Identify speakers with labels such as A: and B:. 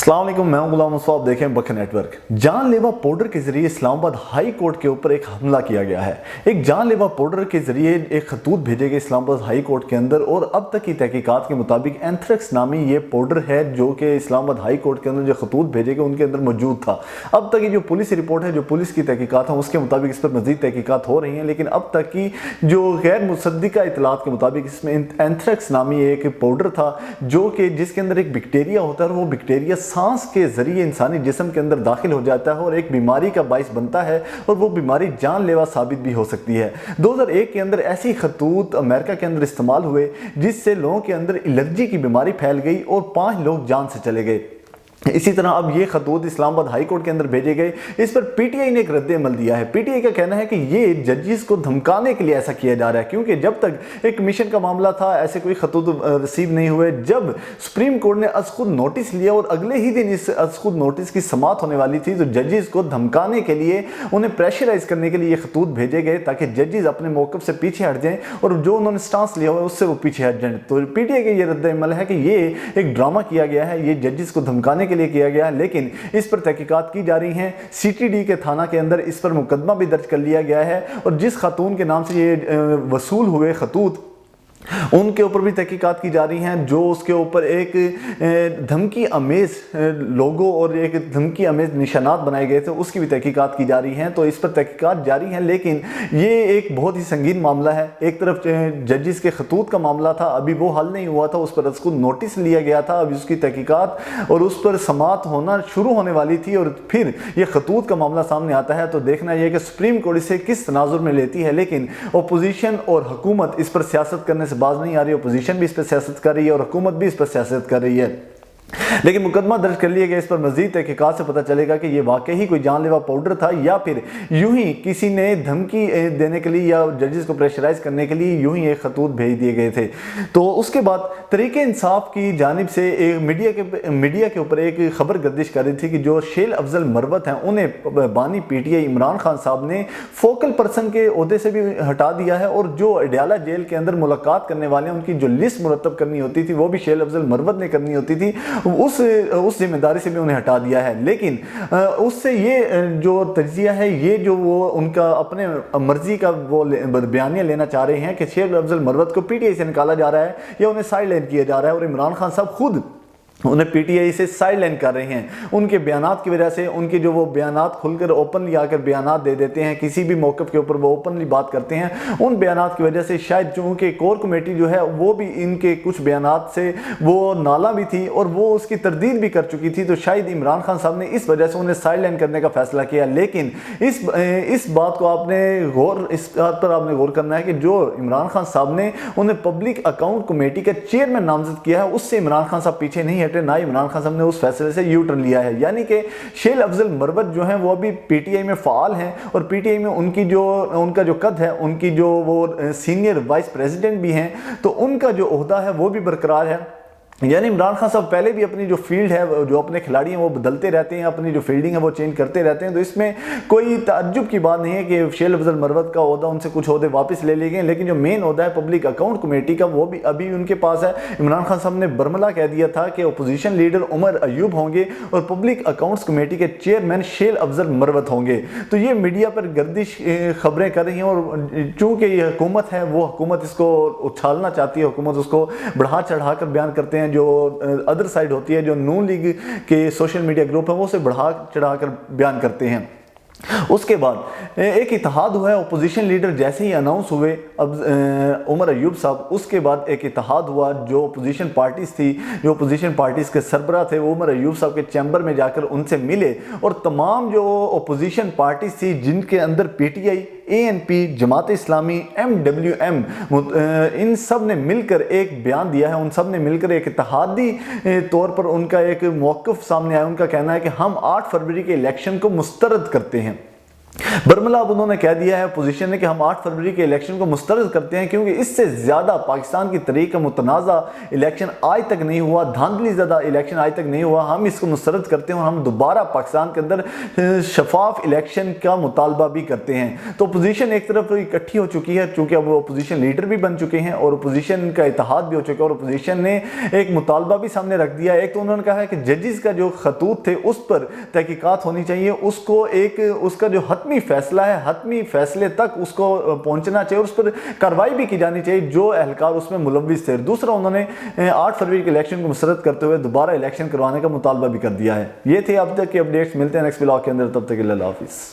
A: अस्सलाम वालेकुम, मैं हूं गुलाम मुस्तफा। आप देखें बखर नेटवर्क। जानलेवा पाउडर के जरिए इस्लामाबाद हाई कोर्ट के ऊपर एक हमला किया गया है। एक जानलेवा पाउडर के जरिए एक खतूत भेजे गए इस्लामाबाद हाई कोर्ट के अंदर, और अब तक की तहकीकात के मुताबिक एंथ्रेक्स नामी ये पाउडर है जो कि इस्लामाबाद हाई कोर्ट के अंदर जो खतूत भेजे गए उनके अंदर मौजूद था। अब तक की जो पुलिस रिपोर्ट है, जो पुलिस की तहकीकात है, उसके मुताबिक इस पर मजीद तहकीकात हो रही हैं, लेकिन अब तक की जो गैर मुसद्दिका इतलात के मुताबिक इसमें एंथ्रेक्स नामी एक पाउडर था जो कि जिसके अंदर एक बैक्टीरिया होता है, और वो बैक्टीरिया सांस के जरिए इंसानी जिस्म के अंदर दाखिल हो जाता है और एक बीमारी का बाइस बनता है, और वो बीमारी जानलेवा साबित भी हो सकती है। 2001 के अंदर ऐसी खतूत अमेरिका के अंदर इस्तेमाल हुए जिससे लोगों के अंदर एलर्जी की बीमारी फैल गई और 5 लोग जान से चले गए। इसी तरह अब ये खतूत इस्लामाबाद हाई कोर्ट के अंदर भेजे गए। इस पर पीटीआई ने एक रद्द अमल दिया है। पीटीआई का कहना है कि ये जजेस को धमकाने के लिए ऐसा किया जा रहा है, क्योंकि जब तक एक कमीशन का मामला था ऐसे कोई खतूत रिसीव नहीं हुए। जब सुप्रीम कोर्ट ने अज खुद नोटिस लिया और अगले ही दिन इस अज खुद नोटिस की समाअत होने वाली थी, तो जजेस को धमकाने के लिए, उन्हें प्रेशराइज करने के लिए ये खतूत भेजे गए ताकि जजेस अपने मौक़िफ़ से पीछे हट जाएं और जो उन्होंने स्टांस लिया हुआ है उससे वो पीछे हट जाएं। तो पीटीआई का ये रद्द अमल है कि ये एक ड्रामा किया गया है, ये जजेस को धमकाने के लिए किया गया है, लेकिन इस पर तहकीकात की जा रही हैं। सीटीडी के थाना के अंदर इस पर मुकदमा भी दर्ज कर लिया गया है, और जिस खातून के नाम से ये वसूल हुए खतूत उनके ऊपर भी तहकीकात की जा रही हैं, जो उसके ऊपर एक धमकी अमेज लोगो और एक धमकी अमेज निशानात बनाए गए थे, उसकी भी तहकीकात की जा रही हैं। तो इस पर तहकीकात जारी हैं, लेकिन ये एक बहुत ही संगीन मामला है। एक तरफ जजेस के खतूत का मामला था, अभी वो हल नहीं हुआ था, उस पर उसको नोटिस लिया गया था, अभी उसकी तहकीकात और उस पर समाअत होना शुरू होने वाली थी, और फिर ये खतूत का मामला सामने आता है। तो देखना यह कि सुप्रीम कोर्ट इसे किस तनाजुर में लेती है, लेकिन अपोजिशन और हुकूमत इस पर सियासत करने बाज नहीं आ रही। अपोजिशन भी इस पर सियासत कर रही है और हुकूमत भी इस पर सियासत कर रही है, लेकिन मुकदमा दर्ज कर लिया गया। इस पर मजीद तहकीकात से पता चलेगा कि ये वाकई ही कोई जानलेवा पाउडर था या फिर यूं ही किसी ने धमकी देने के लिए या जजेस को प्रेशराइज करने के लिए यूं ही एक खतूत भेज दिए गए थे। तो उसके बाद तरीके इंसाफ की जानिब से एक मीडिया के ऊपर एक खबर गर्दिश कर रही थी कि जो शेल अफजल मरवत हैं उन्हें बानी पीटीआई इमरान खान साहब ने फोकल पर्सन के ओहदे से भी हटा दिया है, और जो अडयाला जेल के अंदर मुलाकात करने वाले हैं उनकी जो लिस्ट मुरतब करनी होती थी वो भी शेल अफजल मरवत ने करनी होती थी, उस जिम्मेदारी से भी उन्हें हटा दिया है। लेकिन उससे ये जो तजिया है, ये जो वो उनका अपने मर्जी का वो बयानिया लेना चाह रहे हैं कि शेख अफजल मरवत को पीटीआई से निकाला जा रहा है या उन्हें साइड लाइन किया जा रहा है, और इमरान खान साहब खुद उन्हें पीटीआई से साइडलाइन कर रहे हैं। उनके बयानात की वजह से, उनके जो वो बयानात खुलकर ओपनली आकर बयानात दे देते हैं, किसी भी मौक़िफ़ के ऊपर वो ओपनली बात करते हैं, उन बयानात की वजह से शायद चूँकि कोर कमेटी जो है वो भी इनके कुछ बयानात से वो नाला भी थी और वो उसकी तरदीद भी कर चुकी थी, तो शायद इमरान खान साहब ने इस वजह से उन्हें साइडलाइन करने का फैसला किया। लेकिन इस बात को इस बात पर आपने गौर करना है कि जो इमरान खान साहब ने उन्हें पब्लिक अकाउंट कमेटी का चेयरमैन नामजद किया है, उससे इमरान खान साहब पीछे नहीं हटे, ना इमरान खान साहब ने उस फैसले से यू टर्न लिया है। यानी कि शेल अफजल मरवत जो हैं वो अभी पीटीआई में फाल हैं, और पीटीआई में उनका जो कद है, उनकी जो वो सीनियर वाइस प्रेसिडेंट भी हैं, तो उनका जो ओहदा है वो भी बरकरार है। यानी इमरान खान साहब पहले भी अपनी जो फील्ड है, जो अपने खिलाड़ी हैं वो बदलते रहते हैं, अपनी जो फील्डिंग है वो चेंज करते रहते हैं। तो इसमें कोई ताज्जुब की बात नहीं है कि शेल अफजल मरवत का ओहदा, उनसे कुछ ओहदे वापस ले लिए गए, लेकिन जो मेन ओहदा है पब्लिक अकाउंट कमेटी का वो भी अभी उनके पास है। इमरान खान साहब ने बरमला कह दिया था कि अपोजिशन लीडर उमर अयूब होंगे और पब्लिक अकाउंट्स कमेटी के चेयरमैन शेल अफजल मरवत होंगे। तो ये मीडिया पर गर्दिश खबरें कर रही हैं, और चूँकि ये हुकूमत है, वो हुकूमत इसको उछालना चाहती है, हुकूमत उसको बढ़ा चढ़ा कर बयान करते हैं। जो अदर साइड होती है, जो नून लीग के सोशल मीडिया ग्रुप है, वो उसे बढ़ा चढ़ा कर बयान करते हैं। उसके बाद एक इत्तेहाद हुआ है, अपोजिशन लीडर जैसे ही अनाउंस हुए अब उमर अयूब साहब, उसके बाद एक इत्तेहाद हुआ। जो अपोजिशन पार्टीज थी, जो अपोजिशन पार्टीज के सरबराह थे, वो उमर अयूब साहब के चैम्बर में जाकर उनसे मिले, और तमाम जो अपोजिशन पार्टीज थी जिनके अंदर PTI, ANP, Jamaat Islami, MWM, इन सब ने मिलकर एक बयान दिया है। उन सब ने मिलकर एक इत्तेहादी तौर पर उनका एक मौक़िफ़ सामने आया। उनका कहना है कि हम 8 फरवरी के इलेक्शन को मुस्तरद करते हैं। बरमला अब उन्होंने कह दिया है अपोजिशन ने कि हम 8 फरवरी के इलेक्शन को मुस्तरद करते हैं, क्योंकि इससे ज़्यादा पाकिस्तान की तरीक मुतनाज़ा इलेक्शन आज तक नहीं हुआ, धांधली ज़्यादा इलेक्शन आज तक नहीं हुआ। हम इसको मुस्तरद करते हैं और हम दोबारा पाकिस्तान के अंदर शफाफ इलेक्शन का मुतालबा भी करते हैं। तो अपोजिशन एक तरफ इकट्ठी हो चुकी है, चूँकि अब वो अपोजिशन लीडर भी बन चुके हैं और अपोजिशन का इत्तेहाद भी हो चुका है, और अपोजिशन ने एक मुतालबा भी सामने रख दिया। एक तो उन्होंने कहा है कि जजेस का जो खतूत थे उस पर तहकीकात होनी चाहिए, उसको एक उसका जो हतमी फैसला है, हतमी फैसले तक उसको पहुंचना चाहिए और उस पर कार्रवाई भी की जानी चाहिए जो एहलकार उसमें मुलव्विस थे। दूसरा, उन्होंने 8 फरवरी के इलेक्शन को मुस्तरद करते हुए दोबारा इलेक्शन करवाने का मुतालबा भी कर दिया है। ये थे अब तक के अपडेट्स। मिलते हैं नेक्स्ट व्लॉग के अंदर, तब तक के लिए अल्लाह हाफिज़।